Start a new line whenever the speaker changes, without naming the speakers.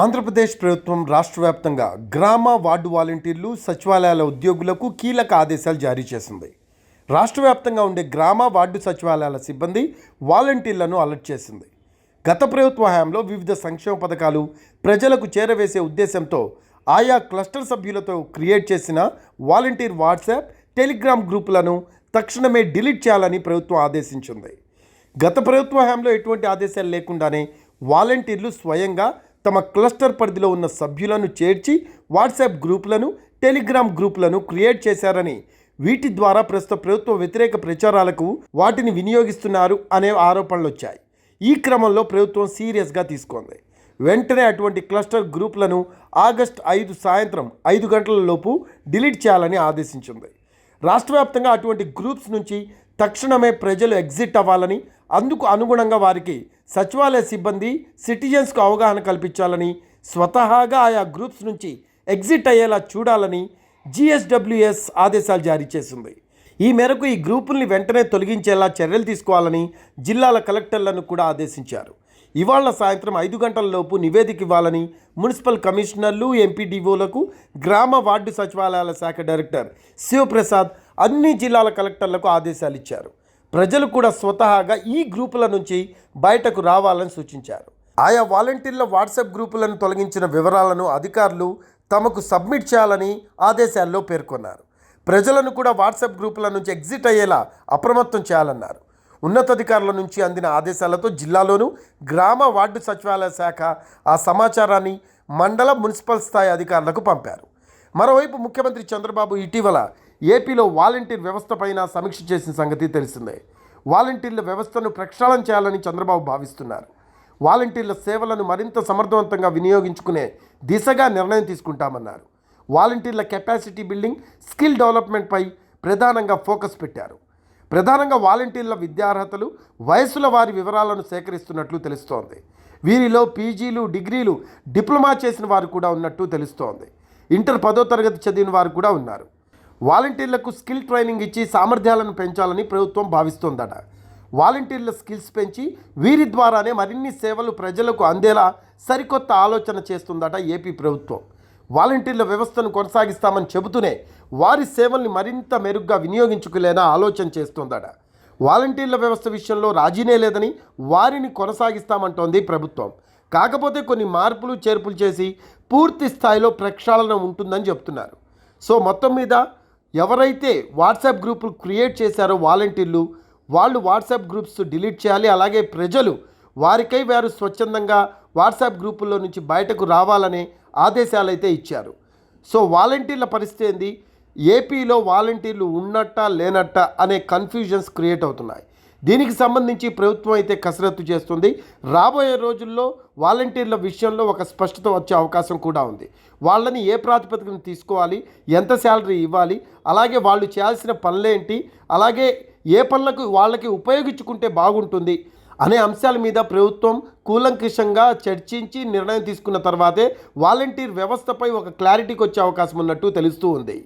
ఆంధ్రప్రదేశ్ ప్రభుత్వం రాష్ట్ర వ్యాప్తంగా గ్రామ వార్డు వాలంటీర్లు సచివాలయాల ఉద్యోగులకు కీలక ఆదేశాలు జారీ చేసింది. రాష్ట్ర వ్యాప్తంగా ఉండే గ్రామ వార్డు సచివాలయాల సిబ్బంది వాలంటీర్లను అలర్ట్ చేసింది. గత ప్రభుత్వ హయాంలో వివిధ సంక్షేమ పథకాలు ప్రజలకు చేరవేసే ఉద్దేశంతో ఆయా క్లస్టర్ సభ్యులతో క్రియేట్ చేసిన వాలంటీర్ వాట్సాప్, టెలిగ్రామ్ గ్రూపులను తక్షణమే డిలీట్ చేయాలని ప్రభుత్వం ఆదేశించింది. గత ప్రభుత్వ హయాంలో ఎటువంటి ఆదేశాలు లేకుండానే వాలంటీర్లు స్వయంగా తమ క్లస్టర్ పరిధిలో ఉన్న సభ్యులను చేర్చి వాట్సాప్ గ్రూపులను, టెలిగ్రామ్ గ్రూపులను క్రియేట్ చేశారని, వీటి ద్వారా ప్రస్తుత ప్రభుత్వ వ్యతిరేక ప్రచారాలకు వాటిని వినియోగిస్తున్నారు అనే ఆరోపణలు వచ్చాయి. ఈ క్రమంలో ప్రభుత్వం సీరియస్గా తీసుకుంది. వెంటనే అటువంటి క్లస్టర్ గ్రూపులను ఆగస్టు 5 సాయంత్రం 5 గంటల లోపు డిలీట్ చేయాలని ఆదేశించింది. రాష్ట్ర వ్యాప్తంగా అటువంటి గ్రూప్స్ నుంచి తక్షణమే ప్రజలు ఎగ్జిట్ అవ్వాలని, అందుకు అనుగుణంగా వారికి సచివాలయ సిబ్బంది సిటిజన్స్కు అవగాహన కల్పించాలని, స్వతహాగా ఆయా గ్రూప్స్ నుంచి ఎగ్జిట్ అయ్యేలా చూడాలని GSWS ఆదేశాలు జారీ చేసింది. ఈ మేరకు ఈ గ్రూపుల్ని వెంటనే తొలగించేలా చర్యలు తీసుకోవాలని జిల్లాల కలెక్టర్లను కూడా ఆదేశించారు. ఇవాళ సాయంత్రం 5 గంటల లోపు నివేదిక ఇవ్వాలని మున్సిపల్ కమిషనర్లు, ఎంపీడీఓలకు గ్రామ వార్డు సచివాలయాల శాఖ డైరెక్టర్ శివప్రసాద్ అన్ని జిల్లాల కలెక్టర్లకు ఆదేశాలు ఇచ్చారు. ప్రజలు కూడా స్వతహాగా ఈ గ్రూపుల నుంచి బయటకు రావాలని సూచించారు. ఆయా వాలంటీర్ల వాట్సాప్ గ్రూపులను తొలగించిన వివరాలను అధికారులు తమకు సబ్మిట్ చేయాలని ఆదేశాల్లో పేర్కొన్నారు. ప్రజలను కూడా వాట్సాప్ గ్రూపుల నుంచి ఎగ్జిట్ అయ్యేలా అప్రమత్తం చేయాలన్నారు. ఉన్నతాధికారుల నుంచి అందిన ఆదేశాలతో జిల్లాలోనూ గ్రామ వార్డు సచివాలయ శాఖ ఆ సమాచారాన్ని మండల, మున్సిపల్ స్థాయి అధికారులకు పంపారు. మరోవైపు ముఖ్యమంత్రి చంద్రబాబు ఇటీవల ఏపీలో వాలంటీర్ వ్యవస్థపైన సమీక్ష చేసిన సంగతి తెలిసిందే. వాలంటీర్ల వ్యవస్థను ప్రక్షాళన చేయాలని చంద్రబాబు భావిస్తున్నారు. వాలంటీర్ల సేవలను మరింత సమర్థవంతంగా వినియోగించుకునే దిశగా నిర్ణయం తీసుకుంటామన్నారు. వాలంటీర్ల కెపాసిటీ బిల్డింగ్, స్కిల్ డెవలప్మెంట్పై ప్రధానంగా ఫోకస్ పెట్టారు. ప్రధానంగా వాలంటీర్ల విద్యార్హతలు, వయసుల వారి వివరాలను సేకరిస్తున్నట్లు తెలుస్తోంది. వీరిలో పీజీలు, డిగ్రీలు, డిప్లొమా చేసిన వారు కూడా ఉన్నట్టు తెలుస్తోంది. ఇంటర్ 10వ తరగతి చదివిన వారు కూడా ఉన్నారు. వాలంటీర్లకు స్కిల్ ట్రైనింగ్ ఇచ్చి సామర్థ్యాలను పెంచాలని ప్రభుత్వం భావిస్తోందట. వాలంటీర్ల స్కిల్స్ పెంచి వీరి ద్వారానే మరిన్ని సేవలు ప్రజలకు అందేలా సరికొత్త ఆలోచన చేస్తుందట ఏపీ ప్రభుత్వం. వాలంటీర్ల వ్యవస్థను కొనసాగిస్తామని చెబుతూనే వారి సేవల్ని మరింత మెరుగ్గా వినియోగించుకునేలా ఆలోచన చేస్తోందట. వాలంటీర్ల వ్యవస్థ విషయంలో రాజీనే లేదని వారిని కొనసాగిస్తామంటోంది ప్రభుత్వం. కాకపోతే కొన్ని మార్పులు, చేర్పులు చేసి పూర్తి స్థాయిలో ప్రక్షాళన ఉంటుందని చెప్తున్నారు. సో మొత్తం మీద ఎవరైతే వాట్సాప్ గ్రూపులు క్రియేట్ చేశారో వాలంటీర్లు, వాళ్ళు వాట్సాప్ గ్రూప్స్ డిలీట్ చేయాలి. అలాగే ప్రజలు వారికై వారు స్వచ్ఛందంగా వాట్సాప్ గ్రూపుల్లో నుంచి బయటకు రావాలనే ఆదేశాలు అయితే ఇచ్చారు. సో వాలంటీర్ల పరిస్థితి ఏంది, ఏపీలో వాలంటీర్లు ఉన్నట్ట లేనట్ట అనే కన్ఫ్యూజన్స్ క్రియేట్ అవుతున్నాయి. దీనికి సంబంధించి ప్రభుత్వం అయితే కసరత్తు చేస్తుంది. రాబోయే రోజుల్లో వాలంటీర్ల విషయంలో ఒక స్పష్టత వచ్చే అవకాశం కూడా ఉంది. వాళ్ళని ఏ ప్రాతిపదికన తీసుకోవాలి, ఎంత శాలరీ ఇవ్వాలి, అలాగే వాళ్ళు చేయాల్సిన పనులేంటి, అలాగే ఏ పనులకు వాళ్ళకి ఉపయోగించుకుంటే బాగుంటుంది అనే అంశాల మీద ప్రభుత్వం కూలంకషంగా చర్చించి నిర్ణయం తీసుకున్న తర్వాతే వాలంటీర్ వ్యవస్థపై ఒక క్లారిటీకి వచ్చే అవకాశం ఉన్నట్టు తెలుస్తూ ఉంది.